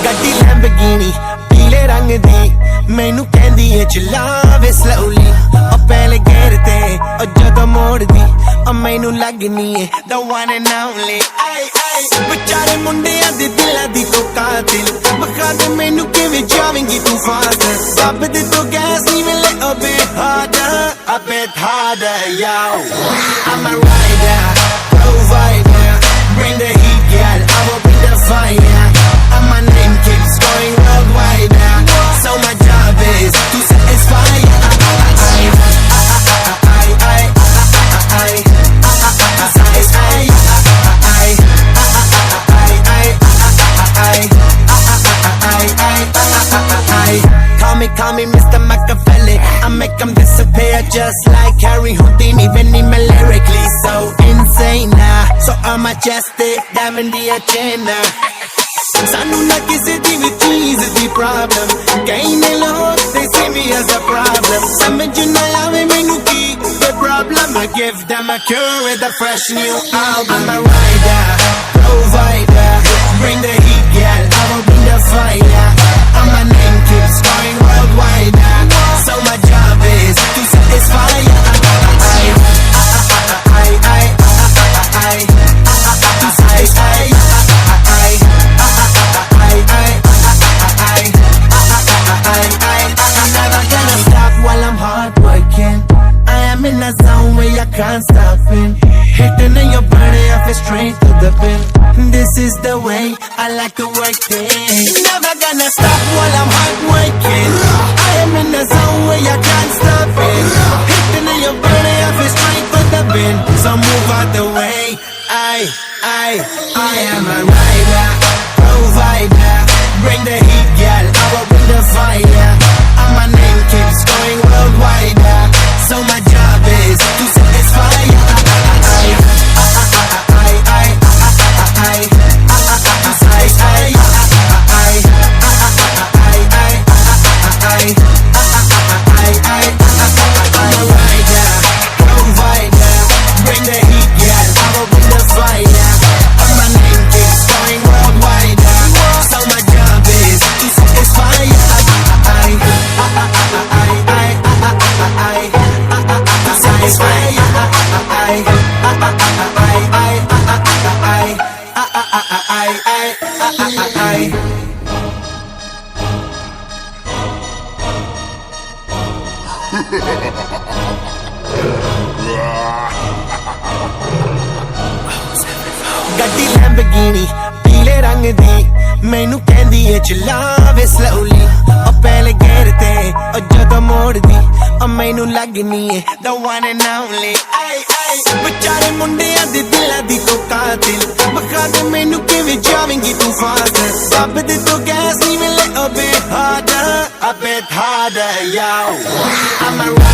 ਗੱਡੀ ਲੈਂਬਰਗਿਨੀ ਪੀਲੇ ਰੰਗ ਦੀ ਮੈਨੂੰ ਕਹਿੰਦੀ ਏ ਚਲਾਵੇ ਸਲੋਲੀ ਉਹ ਪਹਿਲੇ ਗੇਰ ਤੇ ਉਹ ਜਦੋਂ ਮੋੜਦੀ ਉਹ ਮੈਨੂੰ ਲੱਗਨੀ ਏ the one and only ਵਿਚਾਰੇ ਮੁੰਡਿਆਂ ਦੇ ਦਿਲਾਂ ਦੀ ਤੂੰ ਕਾਤਿਲ ਬਖਾ ਦੇ ਮੈਨੂੰ ਕਿਵੇਂ ਜਾਵੇਂਗੀ ਤੂੰ ਫਾਸਟ ਰੱਬ ਦੇ ਤੋਂ ਗੈਸ ਨਹੀਂ ਮਿਲੇ a bit harder yo I'm a rider provider bring the heat girl I will bring the fire and my name keeps going worldwide so my job is to satisfy Call me Mr. Machiavelli I make them disappear just like Harry Houdini even in me lyrically so insane so I'm majestic diamond the agenda ਸਾਨੂੰ ਨਾ ਕਿਸੇ ਦੀ ਵੀ ਚੀਜ਼ ਦੀ problem ਕਈ ਨੇ ਲੋਕ they see me as a problem ਸਮਝ ਨਾ ਆਵੇ ਮੈਨੂੰ ਕੀ the problem I give them a cure with a fresh new album I'm a rider provider bring the heat girl I will bring the fire and my name keeps going worldwide so my job is to satisfy in a zone where I can't stop it hitting in your body I feel straight to the pin this is the way I like to work it never gonna stop while I'm hard working I am in a zone where I can't stop it hitting in your body I feel straight to the pin so move out the way I am a rider provider bring the heat girl I will bring the fire and my name keeps going worldwide so my job is to satisfy ਗੱਡੀ Lamborghini ਪੀਲੇ ਰੰਗ ਦੀ ਮੈਨੂੰ ਕਹਿੰਦੀ ਏ ਚਲਾਵੇ slowly ਉਹ ਪਹਿਲੇ ਗੇਰ ਤੇ ਉਹ ਜਦੋਂ ਮੋੜਦੀ ਉਹ ਮੈਨੂੰ ਲੱਗਨੀ ਏ the one and only ਵਿਚਾਰੇ ਮੁੰਡਿਆਂ ਦੇ ਦਿਲਾਂ ਦੀ ਤੂੰ ਕਾਤਿਲ ਬਖਾ ਦੇ ਮੈਨੂੰ ਕਿਵੇਂ ਜਾਵੇਂਗੀ ਤੂੰ ਫਾਸਟ ਰੱਬ ਦੇ ਤੋਂ ਗੈਸ ਨਹੀਂ ਮਿਲੇ a bit harder yo I'm a